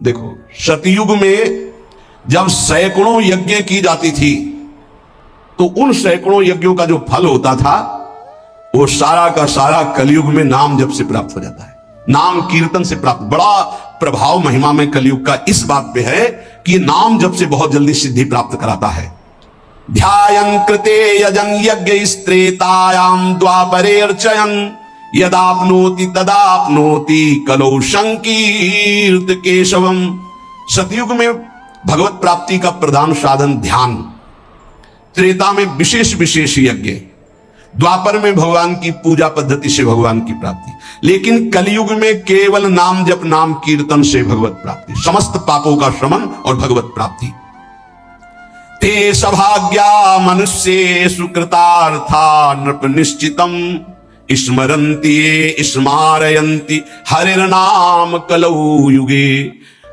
देखो, सतयुग में जब सैकड़ों यज्ञ की जाती थी तो उन सैकड़ों यज्ञों का जो फल होता था वो सारा का सारा कलयुग में नाम जप से प्राप्त हो जाता है, नाम कीर्तन से प्राप्त। बड़ा प्रभाव महिमा में कलयुग का इस बात पे है कि नाम जप से बहुत जल्दी सिद्धि प्राप्त कराता है। ध्यायं कृते यजन यज्ञ स्त्रेतायाम द्वापरेर्चयन यदाप्नोति तदाप्नोति कलौ संकीर्त केशवम। सतयुग में भगवत प्राप्ति का प्रधान साधन ध्यान, त्रेता में विशेष विशेष यज्ञ, द्वापर में भगवान की पूजा पद्धति से भगवान की प्राप्ति, लेकिन कलयुग में केवल नाम जप नाम कीर्तन से भगवत प्राप्ति, समस्त पापों का शमन और भगवत प्राप्ति। ते सभाग्या मनुष्य सुकृतार्था नृप निश्चितम स्मरन्ति ये स्मारयन्ति हरिर्नाम कलौ युगे।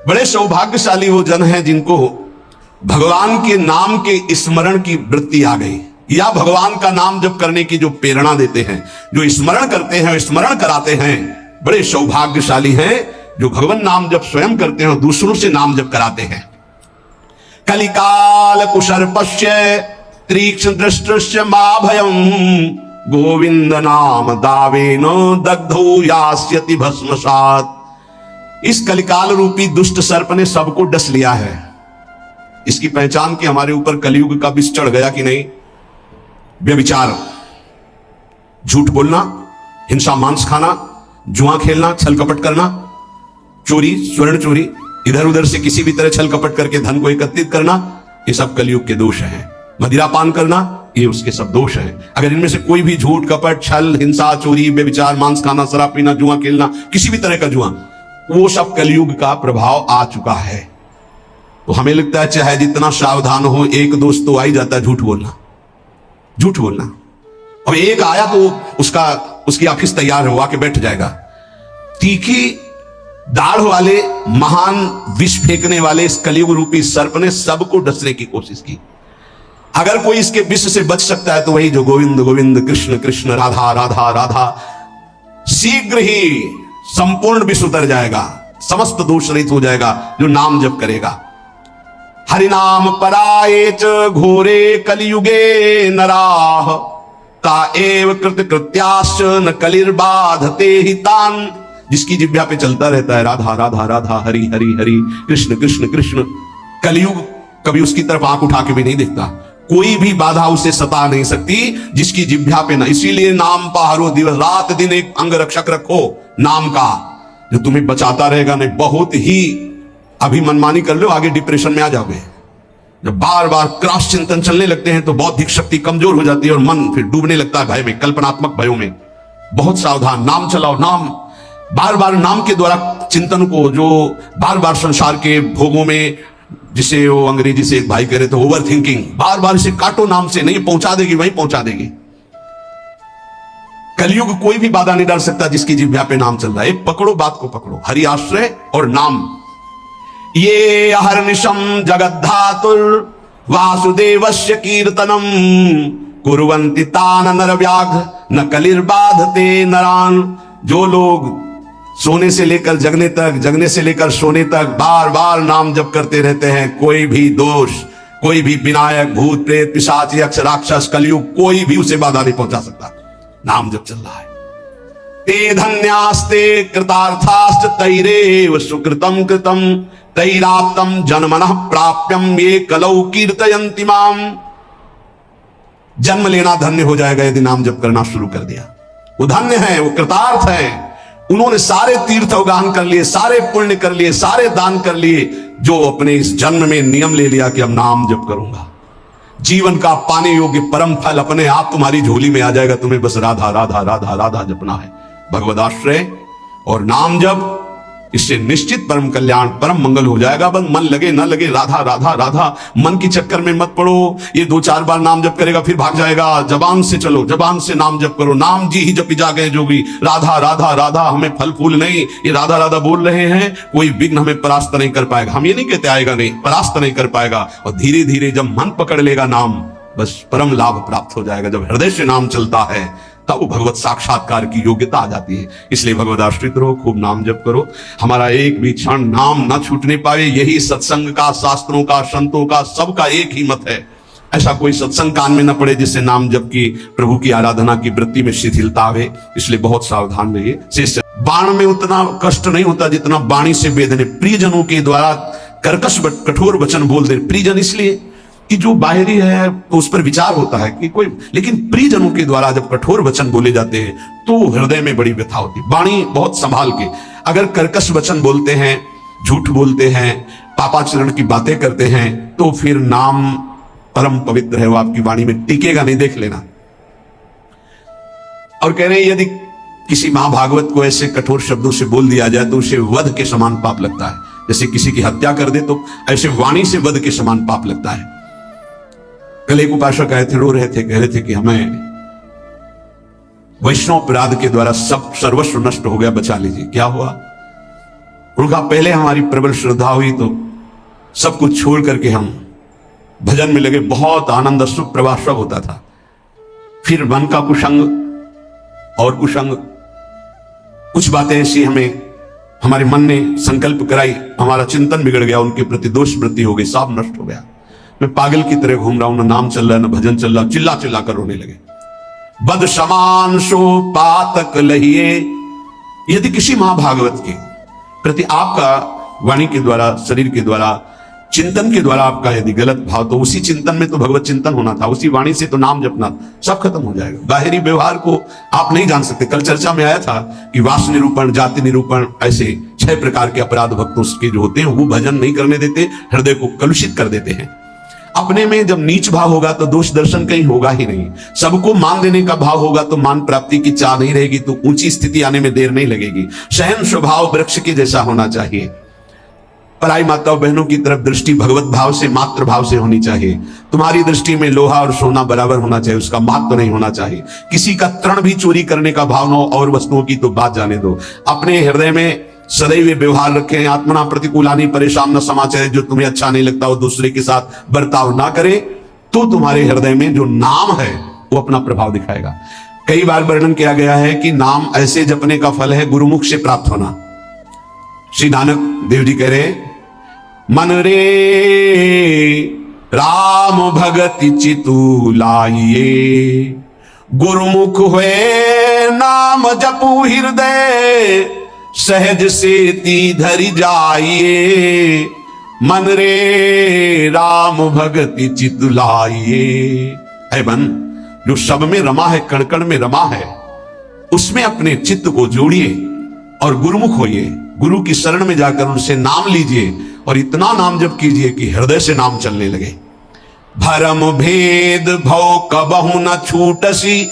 बड़े सौभाग्यशाली वो जन हैं जिनको भगवान के नाम के स्मरण की वृत्ति आ गई, या भगवान का नाम जप करने की जो प्रेरणा देते हैं, जो स्मरण करते हैं, स्मरण कराते हैं। बड़े सौभाग्यशाली हैं जो भगवान नाम जप स्वयं करते हैं और दूसरों से नाम जप कराते हैं। कलिकाल कुशर्पस्य तीक्ष्ण दृष्टस्य माभयम गोविंद नाम दावेन दग्धो यास्यति भस्मसात्। इस कलिकाल रूपी दुष्ट सर्प ने सबको डस लिया है। इसकी पहचान की हमारे ऊपर कलयुग का विष चढ़ गया कि नहीं? व्यभिचार, झूठ बोलना, हिंसा मांस खाना, जुआ खेलना, छल कपट करना, चोरी, स्वर्ण चोरी, इधर उधर से किसी भी तरह छल कपट करके धन को एकत्रित करना, ये सब कलयुग के दोष हैं। मदिरापान करना, ये उसके सब दोष हैं। अगर इनमें से कोई भी झूठ कपट छल हिंसा चोरी व्यभिचार मांस खाना शराब पीना जुआ खेलना किसी भी तरह का जुआ, वो सब कलयुग का प्रभाव आ चुका है। तो हमें लगता है चाहे जितना सावधान हो, एक दोस्त तो आ ही जाता है झूठ बोलना, झूठ बोलना। अब एक आया तो उसकी ऑफिस तैयार हो आके बैठ जाएगा। तीखी दाढ़ वाले महान विष फेंकने वाले इस कलयुग रूपी सर्प ने सबको डसने की कोशिश की। अगर कोई इसके विष से बच सकता है तो वही जो गोविंद गोविंद कृष्ण कृष्ण राधा राधा राधा, शीघ्र ही संपूर्ण विष उतर जाएगा, समस्त दोष रहित हो जाएगा जो नाम जप करेगा। हरिनाम पराये च घोरे कलियुगे नराः ता एव कृत कृत्याश्च न कलिर्बाधते हितान्। जिसकी जिह्वा पे चलता रहता है राधा राधा राधा हरि हरि हरि कृष्ण कृष्ण कृष्ण, कलयुग कभी उसकी तरफ आंख उठा के भी नहीं देखता। कोई भी बाधा उसे सता नहीं सकती जिसकी जिह्वा पे ना। इसीलिए नाम पहारो दिवस रात दिन एक अंग रक्षक रखो नाम का, जो तुम्हें बचाता रहेगा। नहीं बहुत ही अभी मनमानी कर लो, आगे डिप्रेशन में आ जाओगे। जब बार बार क्रॉस चिंतन चलने लगते हैं तो बौद्धिक शक्ति कमजोर हो जाती है और मन फिर डूबने लगता है भय में, कल्पनात्मक भयों में। बहुत सावधान, नाम चलाओ, नाम बार बार नाम के द्वारा चिंतन को, जो बार बार संसार के भोगों में, जिसे वो अंग्रेजी से एक भाई कह रहे थे ओवर थिंकिंग, बार बार इसे काटो नाम से, नहीं पहुंचा देगी वहीं पहुंचा देगी। कलयुग कोई भी बाधा नहीं डाल सकता जिसकी जिह्वा पे नाम चल रहा है। पकड़ो बात को, पकड़ो हरि आश्रय और नाम। ये अहर्निशम जगद्धातुर वासुदेवस्य कीर्तनम कुर्वन्ति तान नरव्याघ्र न कलिर्बाधते नरान। जो लोग सोने से लेकर जगने तक, जगने से लेकर सोने तक बार बार नाम जप करते रहते हैं, कोई भी दोष, कोई भी विनायक भूत प्रेत पिशाच यक्ष राक्षस कलयुग कोई भी उसे बाधा नहीं पहुंचा सकता। नाम जप चल रहा है। ते धन्यास्ते कृतार्थाश्च तैरेव सुकृतम कृतम तैराप्तम जन्मनः प्राप्यम ये कलौ कीर्तयन्ति माम। जन्म लेना धन्य हो जाएगा यदि नाम जप करना शुरू कर दिया। वो धन्य है, वो कृतार्थ है। उन्होंने सारे तीर्थ अवगाहन कर लिए, सारे पुण्य कर लिए, सारे दान कर लिए, जो अपने इस जन्म में नियम ले लिया कि अब नाम जप करूंगा। जीवन का पाने योग्य परम फल अपने आप तुम्हारी झोली में आ जाएगा। तुम्हें बस राधा राधा राधा राधा जपना है। भगवद आश्रय और नाम जप, इससे निश्चित परम कल्याण परम मंगल हो जाएगा। बस मन लगे न लगे राधा राधा राधा, मन की चक्कर में मत पड़ो। ये 2-4 बार नाम जप करेगा फिर भाग जाएगा। जबान से चलो, जबान से नाम जप करो। नाम जी ही जपी जा गए जोगी, राधा राधा राधा। हमें फल फूल नहीं, ये राधा राधा बोल रहे हैं, कोई विघ्न हमें परास्त नहीं कर पाएगा। हम ये नहीं कहते आएगा नहीं, परास्त नहीं कर पाएगा। और धीरे धीरे जब मन पकड़ लेगा नाम, बस परम लाभ प्राप्त हो जाएगा। जब हृदय से नाम चलता है तब वो भगवत साक्षात्कार की योग्यता आ जाती है। इसलिए भगवत आश्रित रहो, खूब नाम जप करो, हमारा एक भी क्षण नाम न छूटने पावे। यही सत्संग का, शास्त्रों का, संतों का, सबका एक ही मत है। ऐसा कोई सत्संग कान में न पड़े जिससे नाम जप की, प्रभु की आराधना की वृत्ति में शिथिलता आवे। इसलिए बहुत सावधान रहिए। शिष्य, बाण में उतना कष्ट नहीं होता जितना वाणी से वेदने, प्रियजनों के द्वारा कर्कश कठोर वचन बोल दे। प्रियजन इसलिए कि जो बाहरी है तो उस पर विचार होता है कि कोई, लेकिन प्रियजनों के द्वारा जब कठोर वचन बोले जाते हैं तो हृदय में बड़ी व्यथा होती है। वाणी बहुत संभाल के, अगर कर्कश वचन बोलते हैं, झूठ बोलते हैं, पापाचरण की बातें करते हैं, तो फिर नाम परम पवित्र है, वो आपकी वाणी में टिकेगा नहीं, देख लेना। और कह रहे हैं यदि किसी महाभागवत को ऐसे कठोर शब्दों से बोल दिया जाए तो उसे वध के समान पाप लगता है। जैसे किसी की हत्या कर दे तो ऐसे वाणी से वध के समान पाप लगता है। कल एक उपासक आए थे, रो रहे थे, कह रहे थे कि हमें वैष्णव अपराध के द्वारा सब सर्वस्व नष्ट हो गया, बचा लीजिए। क्या हुआ? उनका पहले हमारी प्रबल श्रद्धा हुई तो सब कुछ छोड़ करके हम भजन में लगे, बहुत आनंद सुख प्रवाह सब होता था। फिर मन का कुसंग और कुसंग, कुछ बातें ऐसी हमें हमारे मन ने संकल्प कराई, हमारा चिंतन बिगड़ गया, उनके प्रति दोष वृत्ति हो गई, सब नष्ट हो गया। मैं पागल की तरह घूम रहा हूं, ना नाम चल रहा है, ना भजन चल रहा, चिल्ला चिल्ला कर रोने लगे। बद समान सो पातक लहिए। यदि किसी महाभागवत के प्रति आपका वाणी के द्वारा, शरीर के द्वारा, चिंतन के द्वारा आपका यदि गलत भाव, तो उसी चिंतन में तो भगवत चिंतन होना था, उसी वाणी से तो नाम जपना, सब खत्म हो जाएगा। बाहरी व्यवहार को आप नहीं जान सकते। कल चर्चा में आया था कि वास निरूपण, जाति निरूपण, ऐसे 6 प्रकार के अपराध भक्तों के जो होते हैं वो भजन नहीं करने देते, हृदय को कलुषित कर देते हैं। अपने में जब नीच भाव होगा तो दोष दर्शन कहीं होगा ही नहीं। सबको मान देने का भाव होगा तो मान प्राप्ति की चाह नहीं रहेगी, तो ऊंची स्थिति आने में देर नहीं लगेगी। सहन स्वभाव वृक्ष के जैसा होना चाहिए। पराई माताओं बहनों की तरफ दृष्टि भगवत भाव से, मातृ भाव से होनी चाहिए। तुम्हारी दृष्टि में लोहा और सोना बराबर होना चाहिए, उसका महत्व नहीं होना चाहिए। किसी का तृण भी चोरी करने का भाव न हो, और वस्तुओं की तो बात जाने दो। अपने हृदय में सदैव व्यवहार रखें। आत्मना प्रतिकूलानी परेशान न समाचार, जो तुम्हें अच्छा नहीं लगता वो दूसरे के साथ बर्ताव ना करे, तो तुम्हारे हृदय में जो नाम है वो अपना प्रभाव दिखाएगा। कई बार वर्णन किया गया है कि नाम ऐसे जपने का फल है गुरुमुख से प्राप्त होना। श्री नानक देव जी कह रहे, मन रे राम भगति चितु लाइए, गुरुमुख हुए नाम जपू हृदय, सहज से ती धरि जाइए। मन रे राम भगति चितु लाइए। है मन जो सब में रमा है, कण कण में रमा है, उसमें अपने चित्त को जोड़िए और गुरुमुख होइए। गुरु की शरण में जाकर उनसे नाम लीजिए और इतना नाम जप कीजिए कि हृदय से नाम चलने लगे। भरम भेद भव कबहु न छूटसी,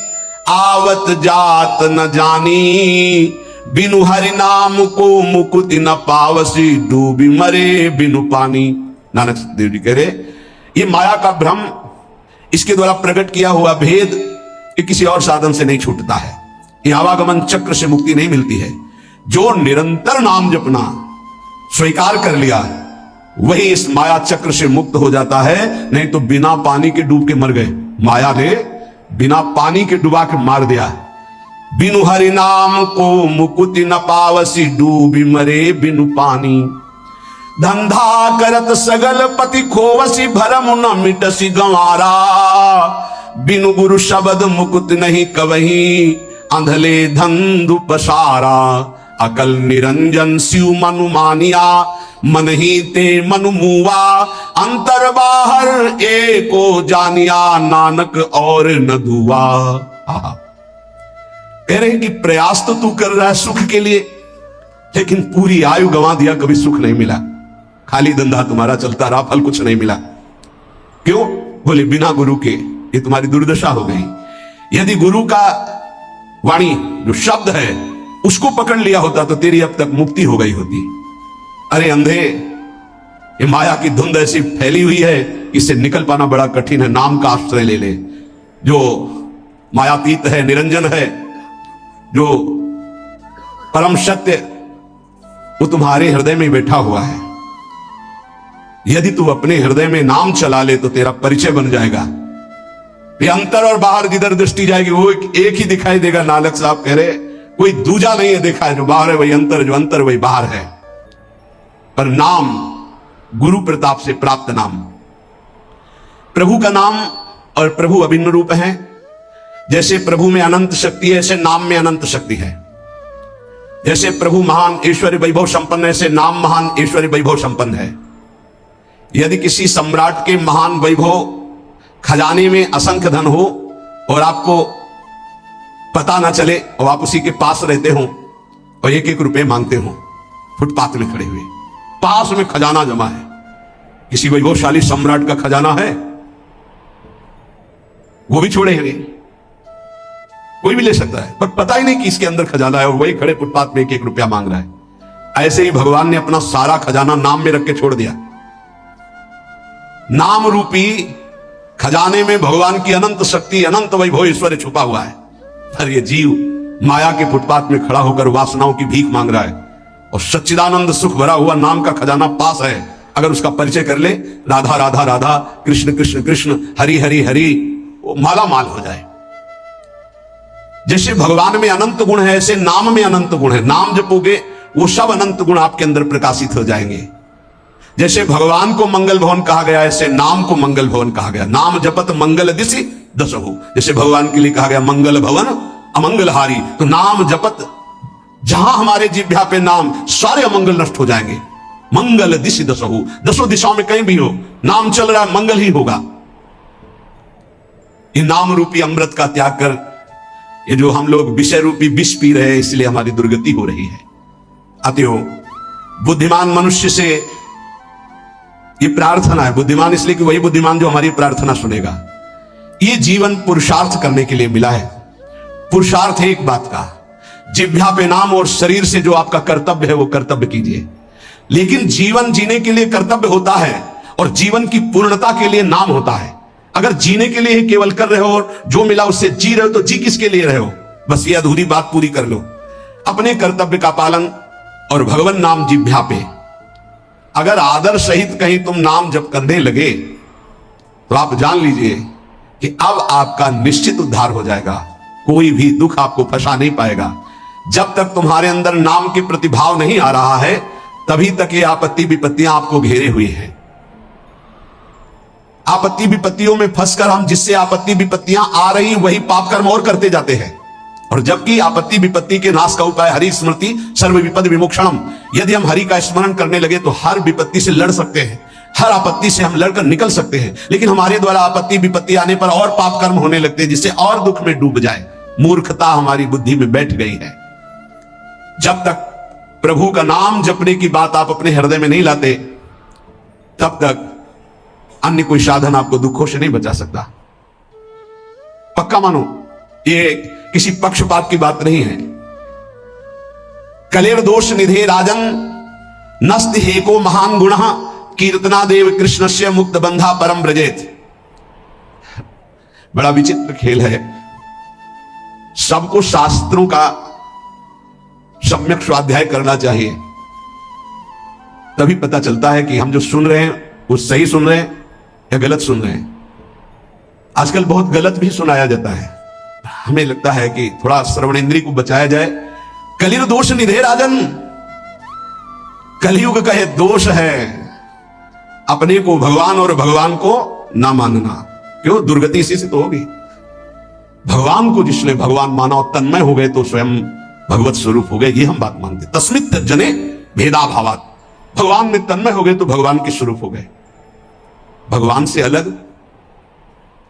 आवत जात न जानी, बिनु हरि नाम को मुकुति न पावसी, डूबी मरे बिनु पानी। नानक देव जी कह रहे, ये माया का भ्रम, इसके द्वारा प्रकट किया हुआ भेद, ये किसी और साधन से नहीं छूटता है। ये आवागमन चक्र से मुक्ति नहीं मिलती है। जो निरंतर नाम जपना स्वीकार कर लिया वही इस माया चक्र से मुक्त हो जाता है। नहीं तो बिना पानी के डूब के मर गए। माया ने बिना पानी के डुबा के मार दिया। बिनु हरि नाम को मुकुति न पावसी, डूबी मरे बिनु पानी। धंधा करत सगल पति खोवसी, भरम न मिटसी गंवारा, बिनु गुरु शब्द मुकुत नहीं कवही, अंधले धंधु पसारा। अकल निरंजन शिव मनु मानिया, मन ही ते मनु मुआ, अंतर बाहर एको जानिया, नानक और न दुआ। कह रहे कि प्रयास तो तू कर रहा है सुख के लिए, लेकिन पूरी आयु गंवा दिया, कभी सुख नहीं मिला। खाली धंधा तुम्हारा चलता रहा, फल कुछ नहीं मिला। क्यों? बोले बिना गुरु के ये तुम्हारी दुर्दशा हो गई। यदि गुरु का वाणी जो शब्द है उसको पकड़ लिया होता तो तेरी अब तक मुक्ति हो गई होती। अरे अंधे, ये माया की धुंध ऐसी फैली हुई है, इससे निकल पाना बड़ा कठिन है। नाम का आश्रय ले ले, जो मायातीत है, निरंजन है, जो परम सत्य, वो तुम्हारे हृदय में बैठा हुआ है। यदि तू अपने हृदय में नाम चला ले तो तेरा परिचय बन जाएगा। ये अंतर और बाहर जिधर दृष्टि जाएगी वो एक ही दिखाई देगा। नानक साहब कह रहे कोई दूजा नहीं है देखा है, जो बाहर है वही अंतर, जो अंतर वही बाहर है। पर नाम गुरु प्रताप से प्राप्त नाम, प्रभु का नाम और प्रभु अभिन्न रूप है। जैसे प्रभु में अनंत शक्ति है, ऐसे नाम में अनंत शक्ति है। जैसे प्रभु महान ऐश्वर्य वैभव संपन्न है, ऐसे नाम महान ऐश्वर्य वैभव संपन्न है। यदि किसी सम्राट के महान वैभव खजाने में असंख्य धन हो और आपको पता ना चले और आप उसी के पास रहते हो और एक एक रुपए मांगते हो, फुटपाथ में खड़े हुए, पास में खजाना जमा है, किसी वैभवशाली सम्राट का खजाना है, वो भी छोड़े हुए, कोई भी ले सकता है, पर पता ही नहीं कि इसके अंदर खजाना है और वही खड़े फुटपाथ में एक एक रुपया मांग रहा है। ऐसे ही भगवान ने अपना सारा खजाना नाम में रख के छोड़ दिया। नाम रूपी खजाने में भगवान की अनंत शक्ति, अनंत वैभव ऐश्वर्य छुपा हुआ है। पर ये जीव माया के फुटपाथ में खड़ा होकर वासनाओं की भीख मांग रहा है और सच्चिदानंद सुख भरा हुआ नाम का खजाना पास है। अगर उसका परिचय कर ले, राधा राधा राधा, कृष्ण कृष्ण कृष्ण, हरि हरि हरि, वो माला माल हो जाए। जैसे भगवान में अनंत गुण है, ऐसे नाम में अनंत गुण है। नाम जपोगे वो सब अनंत गुण आपके अंदर प्रकाशित हो जाएंगे। जैसे भगवान को मंगल भवन कहा गया, ऐसे नाम को मंगल भवन कहा गया। नाम जपत मंगल दिशि दसहु, जैसे भगवान के लिए कहा गया मंगल भवन अमंगलहारी, तो नाम जपत, जहां हमारे जिह्वा पे नाम, सारे अमंगल नष्ट हो जाएंगे। मंगल दिशि दसहु, दसों दिशाओं में कहीं भी हो, नाम चल रहा है, मंगल ही होगा। ये नाम रूपी अमृत का त्याग कर, ये जो हम लोग विषय रूपी विष पी रहे हैं, इसलिए हमारी दुर्गति हो रही है। अतएव बुद्धिमान मनुष्य से ये प्रार्थना है, बुद्धिमान इसलिए कि वही बुद्धिमान जो हमारी प्रार्थना सुनेगा। ये जीवन पुरुषार्थ करने के लिए मिला है। पुरुषार्थ है एक बात का, जिह्वा पे नाम और शरीर से जो आपका कर्तव्य है वो कर्तव्य कीजिए। लेकिन जीवन जीने के लिए कर्तव्य होता है और जीवन की पूर्णता के लिए नाम होता है। अगर जीने के लिए ही केवल कर रहे हो और जो मिला उससे जी रहे हो, तो जी किसके लिए रहे हो? बस ये अधूरी बात पूरी कर लो। अपने कर्तव्य का पालन और भगवान नाम जिह्वा पे। अगर आदर सहित कहीं तुम नाम जप करने लगे तो आप जान लीजिए कि अब आपका निश्चित उद्धार हो जाएगा। कोई भी दुख आपको फंसा नहीं पाएगा। जब तक तुम्हारे अंदर नाम के प्रति भाव नहीं आ रहा है, तभी तक ये आपत्ति विपत्तियां आपको घेरे हुई हैं। आपत्ति विपत्तियों में फंसकर हम जिससे आपत्ति विपत्तियां आ रही वही पाप कर्म और करते जाते हैं। और जबकि आपत्ति विपत्ति के नाश का उपाय हरि स्मृति सर्व विपद विमोक्षणम। यदि हम हरि का स्मरण करने लगे तो हर विपत्ति से लड़ सकते हैं, हर आपत्ति से हम लड़कर निकल सकते हैं। लेकिन हमारे द्वारा आपत्ति विपत्ति आने पर और पाप कर्म होने लगते हैं, जिससे और दुख में डूब जाए। मूर्खता हमारी बुद्धि में बैठ गई है। जब तक प्रभु का नाम जपने की बात आप अपने हृदय में नहीं लाते, तब तक अन्य कोई साधन आपको दुखों से नहीं बचा सकता। पक्का मानो, ये किसी पक्षपात की बात नहीं है। कलेर दोष निधे राजन नस्त हेको महान गुण कीर्तना देव कृष्णस्य मुक्त बंधा परम ब्रजेत। बड़ा विचित्र खेल है। सबको शास्त्रों का सम्यक स्वाध्याय करना चाहिए, तभी पता चलता है कि हम जो सुन रहे हैं वो सही सुन रहे हैं या गलत सुन रहे हैं। आजकल बहुत गलत भी सुनाया जाता है। हमें लगता है कि थोड़ा श्रवण इंद्रिय को बचाया जाए। कलिर दोष निधे राजन, कलयुग का यह दोष है अपने को भगवान और भगवान को ना मानना। क्यों? दुर्गति इसी से तो होगी। भगवान को जिसने भगवान माना और तन्मय हो गए तो स्वयं भगवत स्वरूप हो गए, ये हम बात मानते। तस्मित जने भेदा भावात, भगवान में तन्मय हो गए तो भगवान के स्वरूप हो गए। भगवान से अलग,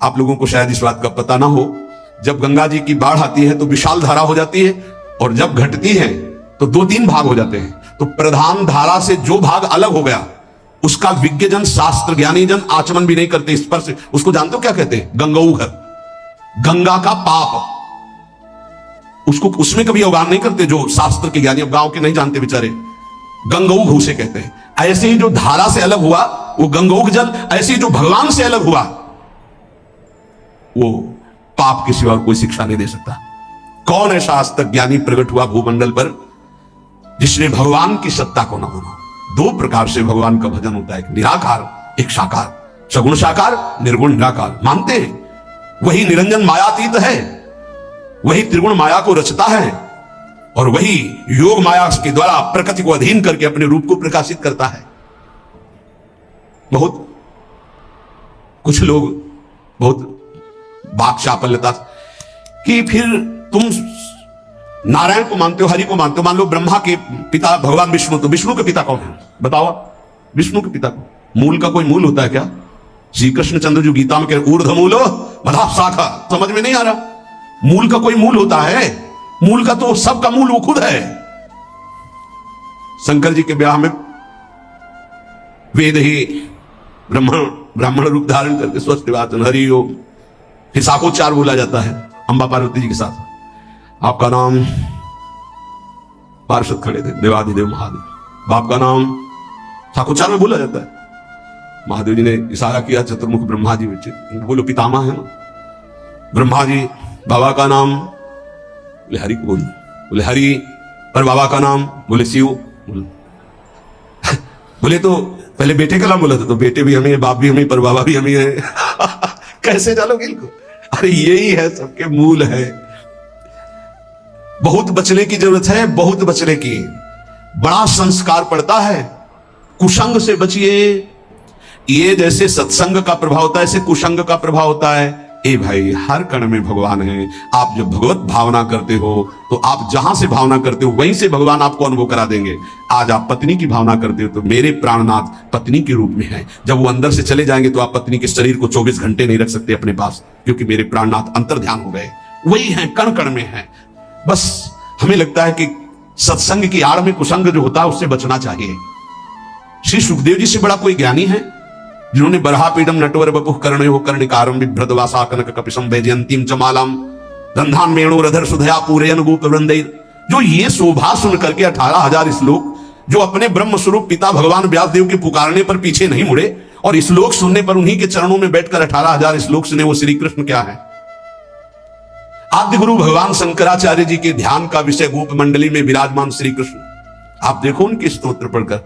आप लोगों को शायद इस बात का पता ना हो, जब गंगा जी की बाढ़ आती है तो विशाल धारा हो जाती है, और जब घटती है तो 2-3 भाग हो जाते हैं। तो प्रधान धारा से जो भाग अलग हो गया उसका विज्ञजन, शास्त्र ज्ञानी जन आचमन भी नहीं करते। स्पर्श, उसको जानते हो क्या कहते हैं? गंगौघ, गंगा का पाप। उसको उसमें कभी अवगान नहीं करते जो शास्त्र के ज्ञानी, गांव के नहीं जानते बेचारे। गंगौघ उसे कहते हैं। ऐसे ही जो धारा से अलग हुआ वो गंगौघ जल, ऐसे ही जो भगवान से अलग हुआ वो पाप के सिवा और कोई शिक्षा नहीं दे सकता। कौन ऐसा आज तक ज्ञानी प्रकट हुआ भूमंडल पर जिसने भगवान की सत्ता को न माना? 2 प्रकार से भगवान का भजन होता है, एक निराकार, एक साकार। सगुण साकार, निर्गुण निराकार। मानते हैं वही निरंजन मायातीत है, वही त्रिगुण माया को रचता है और वही योग माया के द्वारा प्रकृति को अधीन करके अपने रूप को प्रकाशित करता है। बहुत कुछ लोग बहुत बात चापल्यता कि फिर तुम नारायण को मानते हो, हरि को मानते हो, मान लो ब्रह्मा के पिता भगवान विष्णु, तो विष्णु के पिता कौन है बताओ? विष्णु के पिता कौन? मूल का कोई मूल होता है क्या? श्री कृष्ण चंद्र जो गीता में कह ऊर्ध्व मूलो मधा शाखा, समझ में नहीं आ रहा? मूल का कोई मूल होता है? मूल का तो सबका मूल वो खुद है। शंकर जी के ब्याह में वेद ही ब्राह्मण रूप धारण करके स्वस्थ वाचन हरि ओम, फिर शाखोच्चार बोला जाता है अंबा पार्वती जी के साथ। आपका नाम, पार्षद खड़े थे, देवादिदेव महादेव, बाप का नाम शाखोच्चार में बोला जाता है। महादेव जी ने इशारा किया चतुर्मुख ब्रह्मा जी बच्चे, बोलो पितामह है ना। ब्रह्मा जी, बाबा का नाम, बोले हरि को बोलो, बोले हरि, पर बाबा का नाम, बोले शिव, बोले तो पहले बेटे का नाम बोला था, तो बेटे भी हमें, बाप भी हमें, पर बाबा भी हमें है। कैसे चलोगे इनको? अरे यही है, सबके मूल है। बहुत बचने की जरूरत है, बहुत बचने की। बड़ा संस्कार पड़ता है। कुसंग से बचिए। ये जैसे सत्संग का प्रभाव होता है, ऐसे कुसंग का प्रभाव होता है। ए भाई, हर कण में भगवान है। आप जब भगवत भावना करते हो तो आप जहां से भावना करते हो वहीं से भगवान आपको अनुभव करा देंगे। आज आप पत्नी की भावना करते हो तो मेरे प्राणनाथ पत्नी के रूप में है। जब वो अंदर से चले जाएंगे तो आप पत्नी के शरीर को 24 घंटे नहीं रख सकते अपने पास, क्योंकि मेरे प्राणनाथ अंतर ध्यान हो गए। वही है, कण कण में है। बस हमें लगता है कि सत्संग की आड़ में कुसंग जो होता है उससे बचना चाहिए। श्री सुखदेव जी से बड़ा कोई ज्ञानी है जिन्होंने बरहापीडम नटवर बपुः कर्णयो कर्णिकारम बिभ्रतवासा कनक कपिशम वैजयंतीम चमालम गंधान मेणोरधर सुधया पूरयन गोप वृंदैर, जो ये शोभा सुन करके 18,000 श्लोक, जो अपने ब्रह्म स्वरूप पिता भगवान व्यासदेव के पुकारने पर पीछे नहीं मुड़े और श्लोक सुनने पर उन्हीं के चरणों में बैठकर 18,000 श्लोक सुने, वो श्री कृष्ण क्या है? आद्य गुरु भगवान शंकराचार्य जी के ध्यान का विषय गोप मंडली में विराजमान श्री कृष्ण। आप देखो उनके स्तोत्र पढ़कर।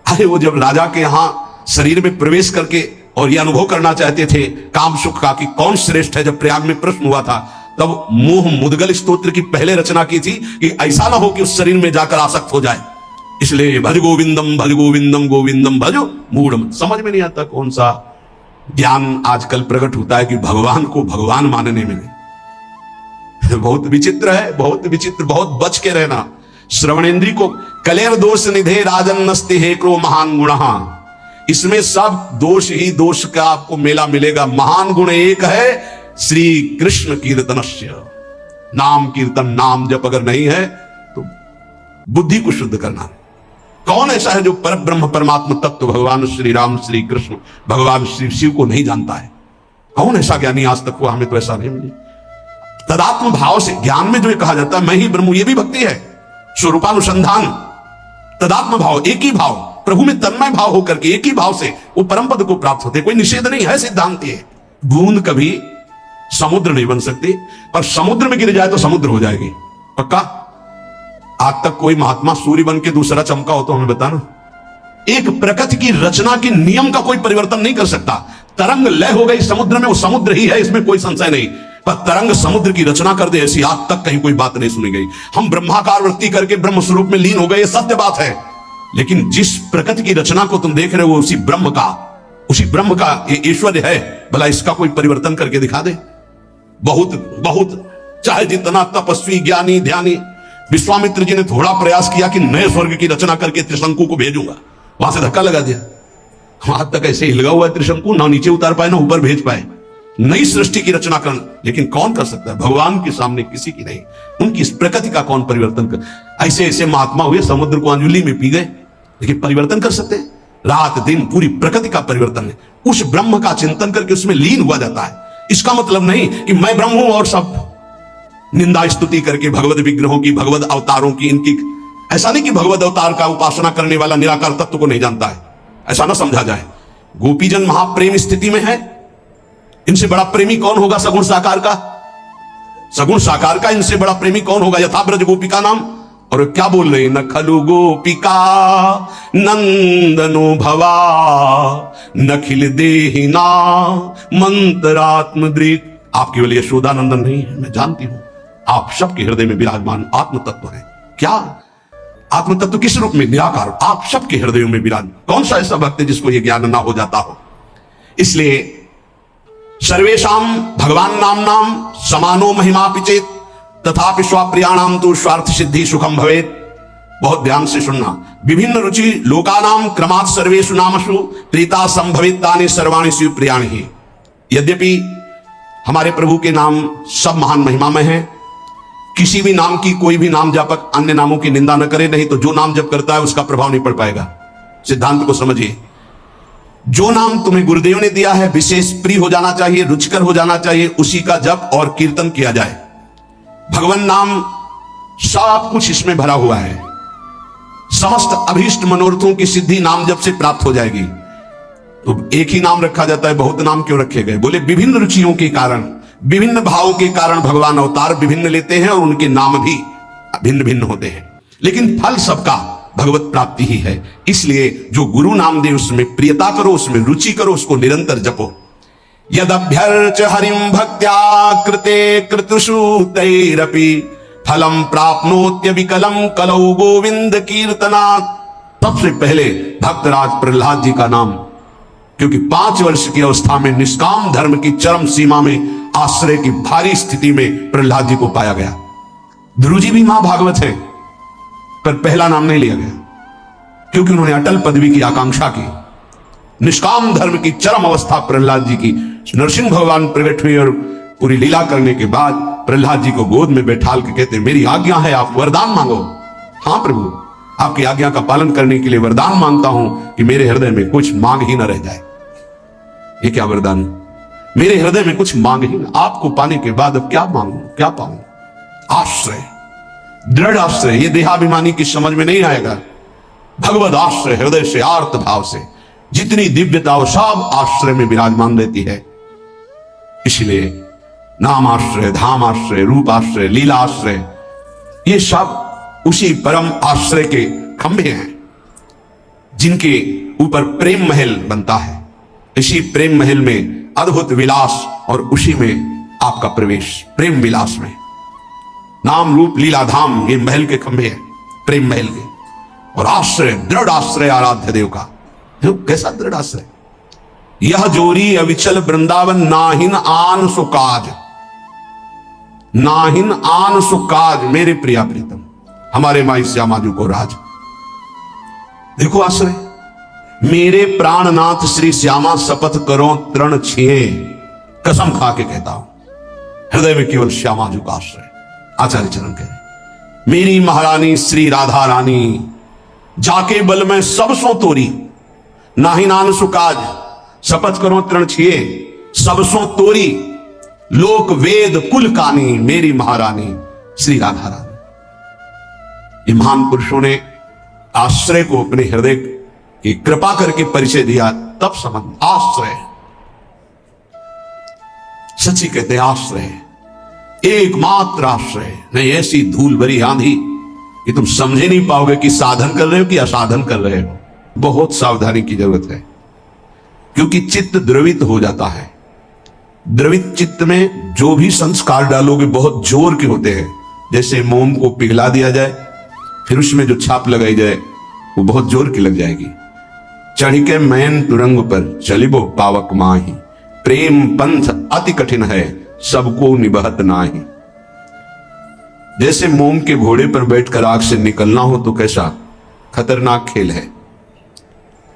अरे वो जब राजा के यहां शरीर में प्रवेश करके और यह अनुभव करना चाहते थे काम सुख का कि कौन श्रेष्ठ है, जब प्रयाग में प्रश्न हुआ था, तब मोह मुदगल स्तोत्र की पहले रचना की थी कि ऐसा ना हो कि उस शरीर में जाकर आसक्त हो जाए। इसलिए भज गोविंदम गोविंदम भजो मूढ़। समझ में नहीं आता कौन सा ज्ञान आजकल प्रकट होता है कि भगवान को भगवान मानने में। बहुत विचित्र है, बहुत विचित्र। बहुत बच के रहना। श्रवणेन्द्री को कलेर दोष निधे राजन नस्ते हे क्रो महान गुण, इसमें सब दोष ही दोष का आपको मेला मिलेगा। महान गुण एक है, श्री कृष्ण कीर्तनस्य, नाम कीर्तन, नाम जप अगर नहीं है तो बुद्धि को शुद्ध करना। कौन ऐसा है जो पर ब्रह्म परमात्मा तत्व भगवान श्री राम श्री कृष्ण भगवान श्री शिव को नहीं जानता है? कौन ऐसा ज्ञानी आज तक हुआ? हमें तो ऐसा नहीं मिली। तदात्म भाव से ज्ञान में जो कहा जाता है मैं ही ब्रह्म, ये भी भक्ति है। स्वरूपानुसंधान, तदात्म भाव, एक ही भाव, प्रभु में तन्मय भाव होकर के एक ही भाव से वो परम पद को प्राप्त होते। कोई निषेध नहीं है, सिद्धांत है। बूंद कभी समुद्र नहीं बन सकती, पर समुद्र में गिर जाए तो समुद्र हो जाएगी, पक्का। आज तक कोई महात्मा सूर्य बन के दूसरा चमका हो तो हमें बताना। एक प्रकृति की रचना के नियम का कोई परिवर्तन नहीं कर सकता। तरंग लय हो गई समुद्र में, वो समुद्र ही है, इसमें कोई संशय नहीं। पर तरंग समुद्र की रचना कर दे, ऐसी आज तक कहीं कोई बात नहीं सुनी गई। हम ब्रह्माकार वृत्ति करके ब्रह्म स्वरूप में लीन हो गए, ये सत्य बात है। लेकिन जिस प्रकृति की रचना को तुम देख रहे हो उसी ब्रह्म का ये ऐश्वर्य है। भला इसका कोई परिवर्तन करके दिखा दे। बहुत बहुत चाहे जितना तपस्वी ज्ञानी ध्यानी, विश्वामित्र जी ने थोड़ा प्रयास किया कि नए स्वर्ग की रचना करके त्रिशंकु को भेजूंगा, वहां से धक्का लगा दिया। आज तक ऐसे हिलगा हुआ है त्रिशंकु, ना नीचे उतार पाए ना ऊपर भेज पाए। नई सृष्टि की रचना कर, लेकिन कौन कर सकता है? भगवान के सामने किसी की नहीं। उनकी इस प्रकृति का कौन परिवर्तन कर? ऐसे ऐसे महात्मा हुए, समुद्र को अंजुली में पी गए, लेकिन परिवर्तन कर सकते हैं? रात दिन पूरी प्रकृति का परिवर्तन है। उस ब्रह्म का चिंतन करके उसमें लीन हुआ जाता है। इसका मतलब नहीं कि मैं ब्रह्म हूं और सब निंदा स्तुति करके भगवत विग्रहों की, भगवत अवतारों की, इनकी, ऐसा नहीं कि भगवत अवतार का उपासना करने वाला निराकार तत्व को नहीं जानता है, ऐसा ना समझा जाए। गोपीजन महाप्रेम स्थिति में है। इनसे बड़ा प्रेमी कौन होगा सगुण साकार का? सगुण साकार का इनसे बड़ा प्रेमी कौन होगा? यथा ब्रज गोपिका नाम। और क्या बोल रहे हैं? न खलु गोपिका नंदनो भवा नखिल देहिना मंत्रात्म दृक् आप केवल यशोदानंदन नहीं है, मैं जानती हूं आप सबके हृदय में विराजमान आत्म तत्व है। क्या आत्म तत्व किस रूप में? निराकार। आप सबके हृदयों में विराज। कौन सा ऐसा भक्त है जिसको यह ज्ञान ना हो जाता हो? इसलिए सर्वेशाम भगवान नाम नाम समानो महिमा पिचेत तथापि स्वाप्रियाणाम तो स्वार्थ सिद्धि सुखम भवेत। बहुत ध्यान से सुनना। विभिन्न रुचि लोकानाम क्रमात् सर्वेषु नामसु प्रीता संभवित तानि सर्वाणि शिव प्रियाणि ही। यद्यपि हमारे प्रभु के नाम सब महान महिमामय हैं, किसी भी नाम की कोई भी नाम जापक अन्य नामों की निंदा न करे, नहीं तो जो नाम जप करता है उसका प्रभाव नहीं पड़ पाएगा। सिद्धांत को समझिए। जो नाम तुम्हें गुरुदेव ने दिया है विशेष प्रिय हो जाना चाहिए, रुचिकर हो जाना चाहिए, उसी का जप और कीर्तन किया जाए। भगवान नाम सब कुछ इसमें भरा हुआ है। समस्त अभीष्ट मनोरथों की सिद्धि नाम जप से प्राप्त हो जाएगी। तो एक ही नाम रखा जाता है, बहुत नाम क्यों रखे गए? बोले विभिन्न रुचियों के कारण, विभिन्न भावों के कारण भगवान अवतार विभिन्न लेते हैं और उनके नाम भी भिन्न भिन्न होते हैं, लेकिन फल सबका भगवत प्राप्ति ही है। इसलिए जो गुरु नाम दे उसमें प्रियता करो, उसमें रुचि करो, उसको निरंतर जपो। यदभ्यर्च हरिम भक्त्या कृते कृतुषु तैरपि फलम प्राप्नोत्य विकलम कलौ गोविंद कीर्तनात्। सबसे पहले भक्तराज प्रहलाद जी का नाम, क्योंकि 5 वर्ष की अवस्था में निष्काम धर्म की चरम सीमा में आश्रय की भारी स्थिति में प्रहलाद जी को पाया गया। ध्रुव जी भी मां भागवत है, पर पहला नाम नहीं लिया गया क्योंकि उन्होंने अटल पदवी की आकांक्षा की। निष्काम धर्म की चरम अवस्था प्रहलाद जी की, नरसिंह भगवान प्रकट हुए और पूरी लीला करने के बाद प्रहलाद जी को गोद में बैठाल के कहते, मेरी आज्ञा है, आप वरदान मांगो। हाँ प्रभु, आपकी आज्ञा का पालन करने के लिए वरदान मांगता हूं कि मेरे हृदय में कुछ मांग ही न रह जाए। ये क्या वरदान? मेरे हृदय में कुछ मांग ही न, आपको पाने के बाद अब क्या मांगू, क्या पाऊं? आश्रय, दृढ़ आश्रय। ये देहाभिमानी की समझ में नहीं आएगा। भगवत आश्रय, हृदय से आर्त भाव से जितनी दिव्यता वो सब आश्रय में विराजमान रहती है। इसलिए नाम आश्रय, धाम आश्रय, रूप आश्रय, लीला आश्रय, ये सब उसी परम आश्रय के खंभे हैं जिनके ऊपर प्रेम महल बनता है। इसी प्रेम महल में अद्भुत विलास और उसी में आपका प्रवेश, प्रेम विलास में। नाम रूप लीला धाम ये महल के खंभे हैं, प्रेम महल के। और आश्रय, दृढ़ आश्रय आराध्य देव का। कैसा दृढ़ आश्रय? यह जोरी अविचल वृंदावन नाहिन आन सुकाज, नाहिन आन सुकाज। मेरे प्रिया प्रीतम, हमारे माई श्यामाजू को राज। देखो आश्रय, मेरे प्राणनाथ श्री श्यामा शपथ करो तृण छिए, कसम खा के कहता हूं, हृदय में केवल श्यामाजू का आश्रय। आचार्य चरण कह रहे, मेरी महारानी श्री राधा रानी जाके बल में सब सो तोरी, नाहि नान सुकाज, शपथ करो तृण छिए, सब सो तोरी, लोक वेद कुल कानी, मेरी महारानी श्री राधा रानी। ये महान पुरुषों ने आश्रय को अपने हृदय की कृपा करके परिचय दिया, तब समझ। आश्रय सच्ची कहते हैं, आश्रय एकमात्र आश्रय। नहीं ऐसी धूल भरी आंधी कि तुम समझे नहीं पाओगे कि साधन कर रहे हो कि असाधन कर रहे हो। बहुत सावधानी की जरूरत है, क्योंकि चित्त द्रवित हो जाता है। द्रवित चित्त में जो भी संस्कार डालोगे बहुत जोर के होते हैं। जैसे मोम को पिघला दिया जाए, फिर उसमें जो छाप लगाई जाए वो बहुत जोर की लग जाएगी। चढ़ के मैन तुरंग पर चलिबो पावक माही, प्रेम पंथ अति कठिन है सबको निबहत नाही। जैसे मोम के घोड़े पर बैठकर आग से निकलना हो तो कैसा खतरनाक खेल है,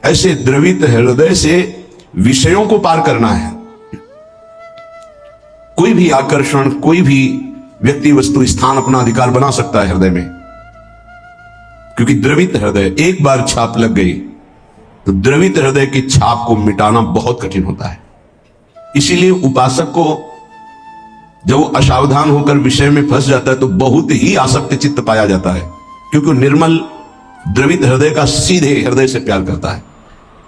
ऐसे द्रवित हृदय से विषयों को पार करना है। कोई भी आकर्षण, कोई भी व्यक्ति वस्तु स्थान अपना अधिकार बना सकता है हृदय में, क्योंकि द्रवित हृदय, एक बार छाप लग गई तो द्रवित हृदय की छाप को मिटाना बहुत कठिन होता है। इसीलिए उपासक को जब वो असावधान होकर विषय में फंस जाता है तो बहुत ही आसक्त चित्त पाया जाता है, क्योंकि निर्मल द्रवित हृदय का सीधे हृदय से प्यार करता है,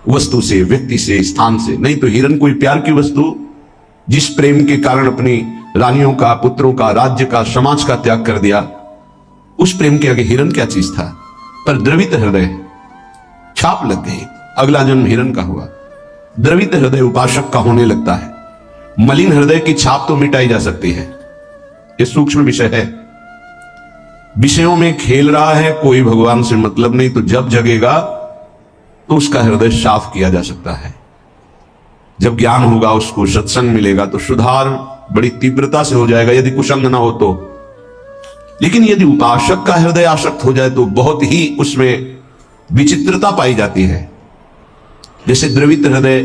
वस्तु से, व्यक्ति से, स्थान से। नहीं तो हिरण कोई प्यार की वस्तु जिस प्रेम के कारण अपनी रानियों का, पुत्रों का, राज्य का, समाज का त्याग कर दिया, उस प्रेम के आगे हिरण क्या चीज था। पर द्रवित हृदय, छाप लग गई, अगला जन्म हिरण का हुआ। द्रवित हृदय उपासक का होने लगता है। मलिन हृदय की छाप तो मिटाई जा सकती है, ये सूक्ष्म विषय है। विषयों में खेल रहा है, कोई भगवान से मतलब नहीं, तो जब जगेगा तो उसका हृदय साफ किया जा सकता है। जब ज्ञान होगा, उसको सत्संग मिलेगा तो सुधार बड़ी तीव्रता से हो जाएगा, यदि कुसंग ना हो तो। लेकिन यदि उपासक का हृदय आसक्त हो जाए तो बहुत ही उसमें विचित्रता पाई जाती है। जैसे द्रवित हृदय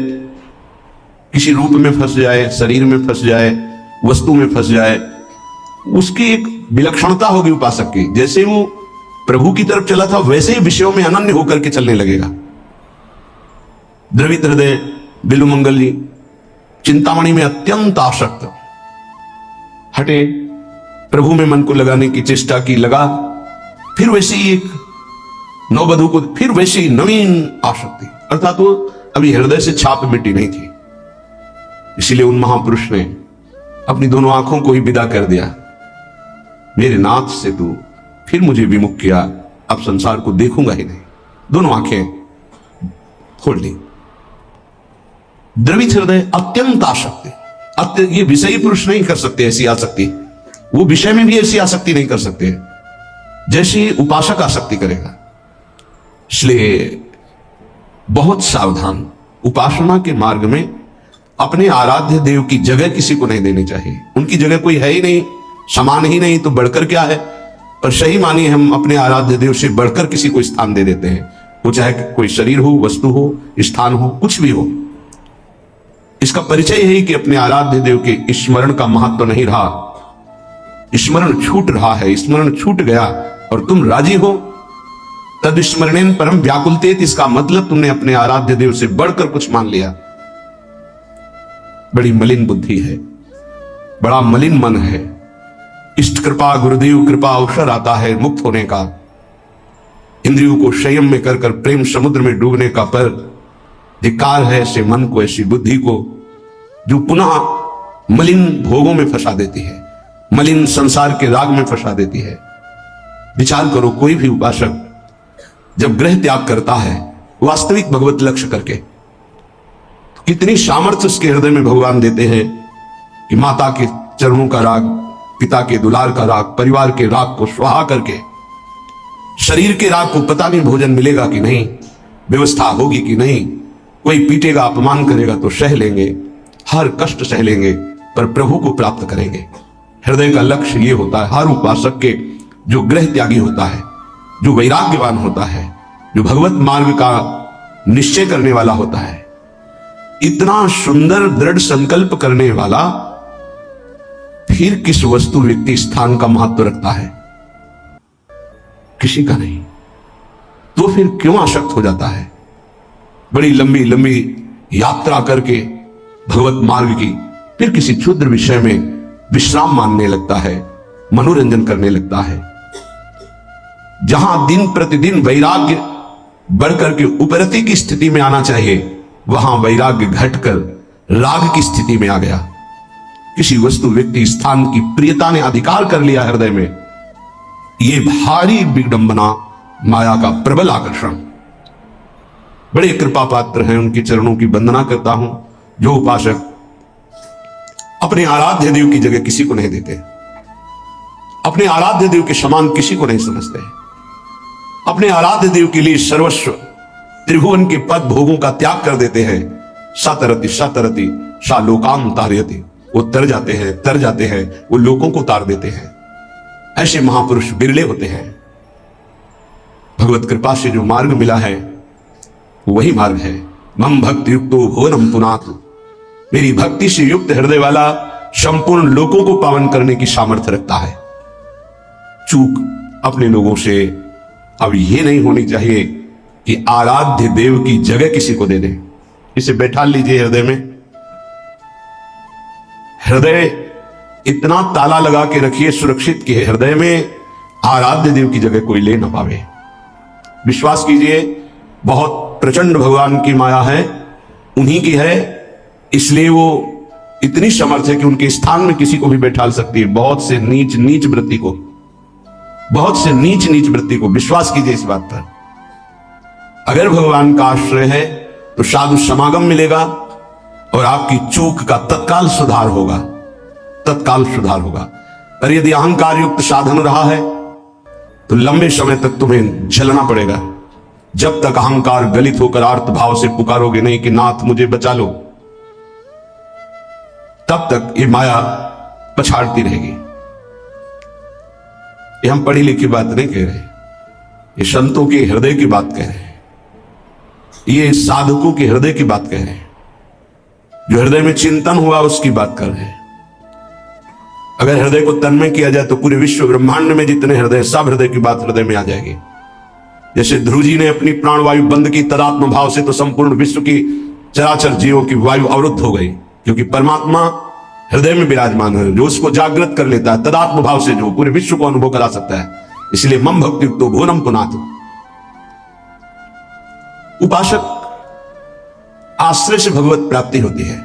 किसी रूप में फंस जाए, शरीर में फंस जाए, वस्तु में फंस जाए, उसकी एक विलक्षणता होगी उपासक की। जैसे वो प्रभु की तरफ चला था वैसे ही विषयों में अनन्य होकर के चलने लगेगा। द्रवित हृदय बिल्वमंगल जी चिंतामणि में अत्यंत आसक्त, हटे, प्रभु में मन को लगाने की चेष्टा की, लगा, फिर वैसी एक नववधु को, फिर वैसी नवीन आसक्ति, अर्थात वो अभी हृदय से छाप मिटी नहीं थी। इसीलिए उन महापुरुष ने अपनी दोनों आंखों को ही विदा कर दिया, मेरे नाथ से तू फिर मुझे विमुख किया, अब संसार को देखूंगा ही नहीं। दोनों आंखें खोल ली। द्रवित हृदय अत्यंत आसक्ति, ये विषयी पुरुष नहीं कर सकते ऐसी आसक्ति, वो विषय में भी ऐसी आसक्ति नहीं कर सकते जैसी उपासक आसक्ति करेगा। इसलिए बहुत सावधान, उपासना के मार्ग में अपने आराध्य देव की जगह किसी को नहीं देनी चाहिए। उनकी जगह कोई है ही नहीं, समान ही नहीं, तो बढ़कर क्या है। पर सही मानिए हम अपने आराध्य देव से बढ़कर किसी को स्थान दे देते हैं, वो चाहे कोई शरीर हो, वस्तु हो, स्थान हो, कुछ भी हो। इसका परिचय है कि अपने आराध्य देव के स्मरण का महत्व नहीं रहा, स्मरण छूट रहा है, स्मरण छूट गया और तुम राजी हो, तद स्मरणेन परम व्याकुलतेत, इसका मतलब तुमने अपने आराध्य देव से बढ़कर कुछ मान लिया। बड़ी मलिन बुद्धि है, बड़ा मलिन मन है। इष्ट कृपा, गुरुदेव कृपा अवसर आता है मुक्त होने का, इंद्रियों को संयम में कर कर प्रेम समुद्र में डूबने का, पर धिक्कार है ऐसे मन को, ऐसी बुद्धि को जो पुनः मलिन भोगों में फंसा देती है, मलिन संसार के राग में फंसा देती है। विचार करो, कोई भी उपासक जब ग्रह त्याग करता है वास्तविक भगवत लक्ष्य करके, तो कितनी सामर्थ्य उसके हृदय में भगवान देते हैं कि माता के चरणों का राग, पिता के दुलार का राग, परिवार के राग को स्वाहा करके, शरीर के राग को पता नहीं भोजन मिलेगा कि नहीं, व्यवस्था होगी कि नहीं, कोई पीटेगा, अपमान करेगा तो सह लेंगे, हर कष्ट सह लेंगे, पर प्रभु को प्राप्त करेंगे। हृदय का लक्ष्य ये होता है हर उपासक के, जो ग्रह त्यागी होता है, जो वैराग्यवान होता है, जो भगवत मार्ग का निश्चय करने वाला होता है, इतना सुंदर दृढ़ संकल्प करने वाला, फिर किस वस्तु व्यक्ति स्थान का महत्व रखता है? किसी का नहीं। तो फिर क्यों आसक्त हो जाता है? बड़ी लंबी लंबी यात्रा करके भगवत मार्ग की, फिर किसी क्षुद्र विषय में विश्राम मानने लगता है, मनोरंजन करने लगता है। जहां दिन प्रतिदिन वैराग्य बढ़कर के उपरति की स्थिति में आना चाहिए, वहां वैराग्य घटकर राग की स्थिति में आ गया। किसी वस्तु, व्यक्ति, स्थान की प्रियता ने अधिकार कर लिया हृदय में, यह भारी विडंबना, माया का प्रबल आकर्षण। बड़े कृपा पात्र हैं, उनके चरणों की वंदना करता हूं जो उपासक अपने आराध्य देव की जगह किसी को नहीं देते, अपने आराध्य देव के समान किसी को नहीं समझते, अपने आराध्य देव के लिए सर्वस्व त्रिभुवन के पद भोगों का त्याग कर देते हैं। सतरति सतरति सा लोकान तारयति, वो तर जाते हैं, वो लोगों को तार देते हैं। ऐसे महापुरुष बिरले होते हैं। भगवत कृपा से जो मार्ग मिला है वही मार्ग है। मम भक्ति युक्तो भुवनम पुनातु, मेरी भक्ति से युक्त हृदय वाला संपूर्ण लोगों को पावन करने की सामर्थ्य रखता है। चूक अपने लोगों से अब यह नहीं होनी चाहिए कि आराध्य देव की जगह किसी को दे दें। इसे बैठा लीजिए हृदय में, हृदय इतना ताला लगा के रखिए सुरक्षित कि हृदय में आराध्य देव की जगह कोई ले ना पावे। विश्वास कीजिए, बहुत प्रचंड भगवान की माया है, उन्हीं की है, इसलिए वो इतनी समर्थ है कि उनके स्थान में किसी को भी बैठा सकती है। बहुत से नीच नीच वृत्ति को, बहुत से नीच नीच वृत्ति को, विश्वास कीजिए इस बात पर। अगर भगवान का आश्रय है तो साधु समागम मिलेगा, और आपकी चूक का तत्काल सुधार होगा, तत्काल सुधार होगा। पर यदि अहंकार युक्त साधन रहा है तो लंबे समय तक तुम्हें झेलना पड़ेगा। जब तक अहंकार गलित होकर आर्त भाव से पुकारोगे नहीं कि नाथ मुझे बचा लो, तब तक ये माया पछाड़ती रहेगी। ये हम पढ़ी लिखी बात नहीं कह रहे, ये संतों के हृदय की बात कह रहे हैं, ये साधकों के हृदय की बात कह रहे हैं, जो हृदय में चिंतन हुआ उसकी बात कर रहे हैं। अगर हृदय को तन्मय किया जाए तो पूरे विश्व ब्रह्मांड में जितने हृदय, सब हृदय की बात हृदय में आ जाएगी। जैसे ध्रुव जी ने अपनी प्राणवायु बंद की तदात्म भाव से, तो संपूर्ण विश्व की चराचर जीवों की वायु अवरुद्ध हो गई, क्योंकि परमात्मा हृदय में विराजमान है, जो उसको जागृत कर लेता है तदात्म भाव से, जो पूरे विश्व को अनुभव करा सकता है। इसलिए मम भक्ति तो भुवनम पुनातु। उपासक आश्रय से भगवत प्राप्ति होती है।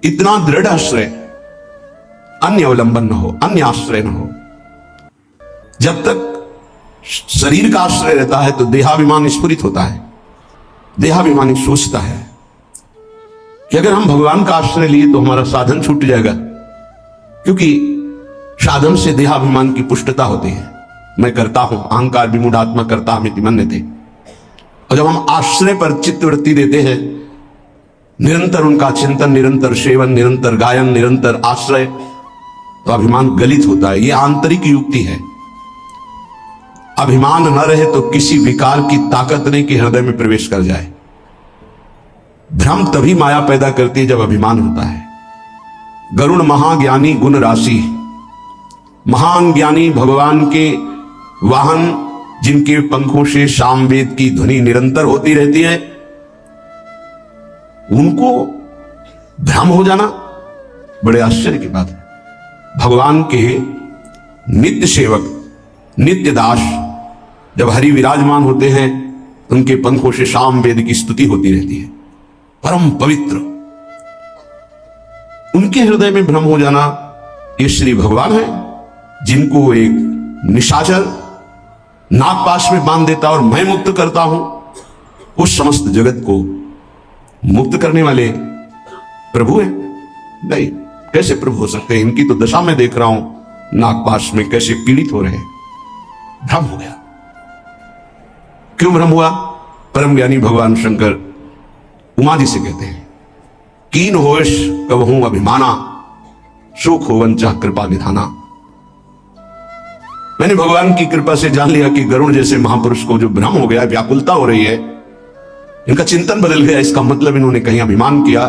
इतना दृढ़ आश्रय, अन्य अवलंबन न हो, अन्य आश्रय न हो। जब तक शरीर का आश्रय रहता है तो देहाभिमान स्फुरित होता है, देहाभिमान सोचता है कि अगर हम भगवान का आश्रय लिए तो हमारा साधन छूट जाएगा, क्योंकि साधन से देहाभिमान की पुष्टता होती है। मैं करता हूं, अहंकार विमूढ़ात्मा करता हमिति मन्यते। और जब हम आश्रय पर चित्तवृत्ति देते हैं, निरंतर उनका चिंतन, निरंतर सेवन, निरंतर गायन, निरंतर आश्रय, तो अभिमान गलित होता है। यह आंतरिक युक्ति है। अभिमान न रहे तो किसी विकार की ताकत नहीं कि हृदय में प्रवेश कर जाए। भ्रम तभी माया पैदा करती है जब अभिमान होता है। गरुण महाज्ञानी गुण राशि, महान ज्ञानी भगवान के वाहन, जिनके पंखों से सामवेद की ध्वनि निरंतर होती रहती है, उनको भ्रम हो जाना बड़े आश्चर्य की बात है। भगवान के नित्य सेवक, नित्य दास जब हरि विराजमान होते हैं तो उनके पंखों से सामवेद की स्तुति होती रहती है, परम पवित्र। उनके हृदय में भ्रम हो जाना, ये श्री भगवान है, जिनको एक निशाचर नागपाश में बांध देता और मैं मुक्त करता हूं, उस समस्त जगत को मुक्त करने वाले प्रभु है। नहीं, कैसे प्रभु हो सकते हैं? इनकी तो दशा में देख रहा हूं, नागपाश में कैसे पीड़ित हो रहे हैं। भ्रम हो गया। क्यों भ्रम हुआ? परम ज्ञानी भगवान शंकर उमा जी से कहते हैं, कीन होश कबहू अभिमाना, सुख होवन चाह कृपा निधाना। मैंने भगवान की कृपा से जान लिया कि गरुण जैसे महापुरुष को जो भ्रम हो गया, व्याकुलता हो रही है, इनका चिंतन बदल गया, इसका मतलब इन्होंने कहीं अभिमान किया,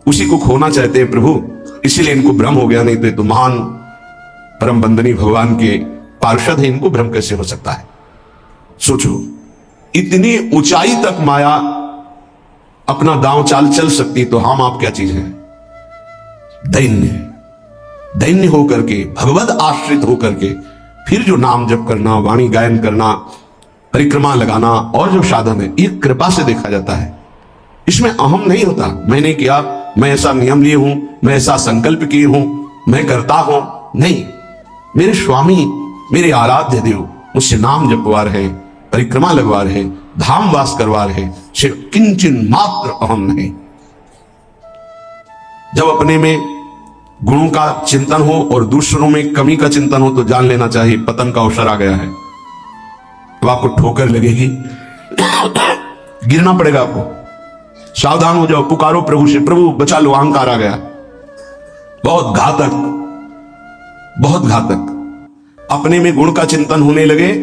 उसी को खोना चाहते हैं प्रभु, इसीलिए इनको भ्रम हो गया। नहीं तो महान परम बंदनी भगवान के पार्षद है, इनको भ्रम कैसे हो सकता है? सोचो, इतनी ऊंचाई तक माया अपना दांव चाल चल सकती, तो हम आप क्या चीज हैं? दैन्य, दैन्य होकर के, भगवत आश्रित होकर के, फिर जो नाम जप करना, वाणी गायन करना, परिक्रमा लगाना और जो साधन है, ये कृपा से देखा जाता है। इसमें अहम नहीं होता, मैंने किया, मैं ऐसा नियम लिए हूं, मैं ऐसा संकल्प किए हूं, मैं करता हूं। नहीं, मेरे स्वामी, मेरे आराध्य देव मुझसे नाम जपवा रहे, परिक्रमा लगवा रहे, धाम वास करवा रहे, सिर्फ किंचन मात्र अहम नहीं। जब अपने में गुणों का चिंतन हो और दूसरों में कमी का चिंतन हो तो जान लेना चाहिए पतन का अवसर आ गया है। तो आपको ठोकर लगेगी, गिरना पड़ेगा आपको। सावधान हो जाओ, पुकारो प्रभु से, प्रभु बचा लो, अहंकार आ गया। बहुत घातक, बहुत घातक। अपने में गुण का चिंतन होने लगे,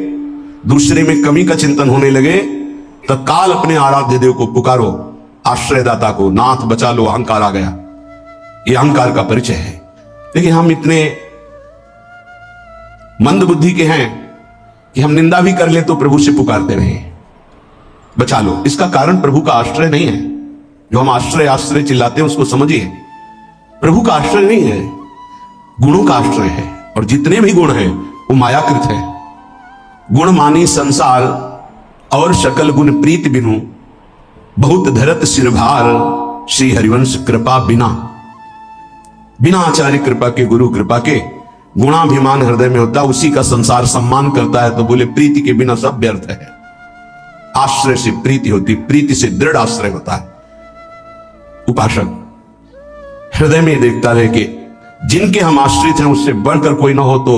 दूसरे में कमी का चिंतन होने लगे, तत्काल अपने आराध्य देव को पुकारो, आश्रयदाता को, नाथ बचा लो, अहंकार आ गया। ये अहंकार का परिचय है। लेकिन हम इतने मंद बुद्धि के हैं कि हम निंदा भी कर ले तो प्रभु से पुकारते रहे, बचा लो। इसका कारण प्रभु का आश्रय नहीं है। जो हम आश्रय आश्रय चिल्लाते हैं उसको समझिए, प्रभु का आश्रय नहीं है, गुणों का आश्रय है। और जितने भी गुण हैं वो मायाकृत है। गुण मानी संसार और सकल गुण प्रीत बिनु, बहुत धरत सिर भार, श्री हरिवंश कृपा बिना। बिना आचार्य कृपा के, गुरु कृपा के, गुणाभिमान हृदय में होता, उसी का संसार सम्मान करता है। तो बोले प्रीति के बिना सब व्यर्थ है। आश्रय से प्रीति होती, प्रीति से दृढ़ आश्रय होता है। उपासक हृदय में देखता रहे कि जिनके हम आश्रित हैं उससे बढ़कर कोई ना हो, तो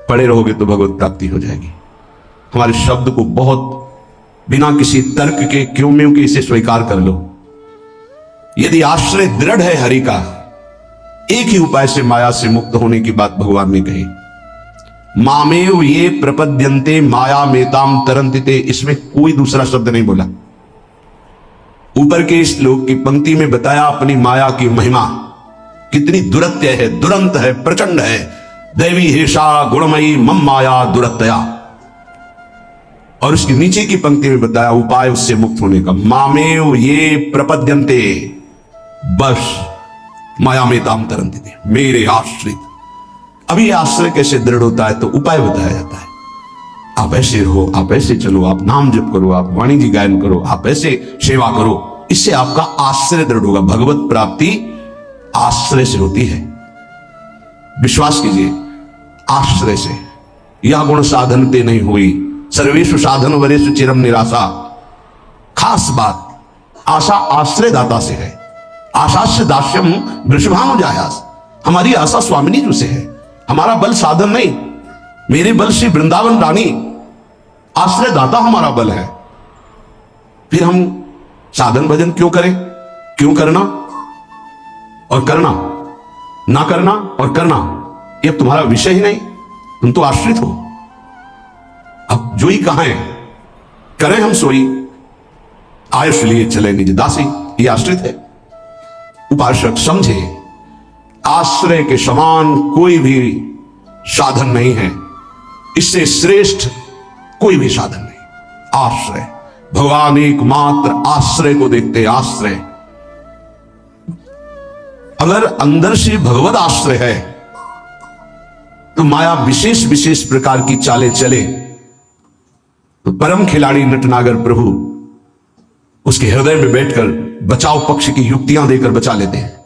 पड़े रहोगे तो भगवत प्राप्ति हो जाएगी। हमारे शब्द को बहुत बिना किसी तर्क के, क्यों में के इसे स्वीकार कर लो। यदि आश्रय दृढ़ है हरि का, एक ही उपाय से माया से मुक्त होने की बात भगवान ने कही, मामेव ये प्रपद्यन्ते माया मेताम तरन्तिते। इसमें कोई दूसरा शब्द नहीं बोला। ऊपर के श्लोक की पंक्ति में बताया अपनी माया की महिमा कितनी दुरत्य है, दुरंत है, प्रचंड है। दैवी हेषा गुणमयी मम माया दुरत्या। और उसके नीचे की पंक्ति में बताया उपाय उससे मुक्त होने का, मामेव ये प्रपद्यन्ते, बस माया में ताम तरन्तिते, मेरे आश्रित। अभी आश्रय कैसे दृढ़ होता है तो उपाय बताया जाता है। आप ऐसे रहो, आप ऐसे चलो, आप नाम जप करो, आप वाणी जी गायन करो, आप ऐसे सेवा करो, इससे आपका आश्रय दृढ़ होगा। भगवत प्राप्ति आश्रय से होती है। विश्वास कीजिए, आश्रय से। यह गुण साधनते नहीं हुई, सर्वेषु साधन वरेषु चिरम निराशा। खास बात, आशा आश्रय दाता से है। आशा से दास्यम वृषभानुजायास। हमारी आशा स्वामिनी जी से है, हमारा बल साधन नहीं। मेरे बल से वृंदावन रानी, आश्रय दाता हमारा बल है। फिर हम साधन भजन क्यों करें? क्यों करना और करना, ना करना और करना, यह तुम्हारा विषय ही नहीं। तुम तो आश्रित हो। अब जोई कहां है, करें हम सोई, आयुष लिए चले निज दासी, ये आश्रित है। उपासक समझे, आश्रय के समान कोई भी साधन नहीं है, इससे श्रेष्ठ कोई भी साधन नहीं। आश्रय, भगवान एकमात्र आश्रय को देखते। आश्रय, अगर अंदर से भगवत आश्रय है तो माया विशेष विशेष प्रकार की चालें चले तो परम खिलाड़ी नटनागर प्रभु उसके हृदय में बैठकर बचाव पक्ष की युक्तियां देकर बचा लेते हैं।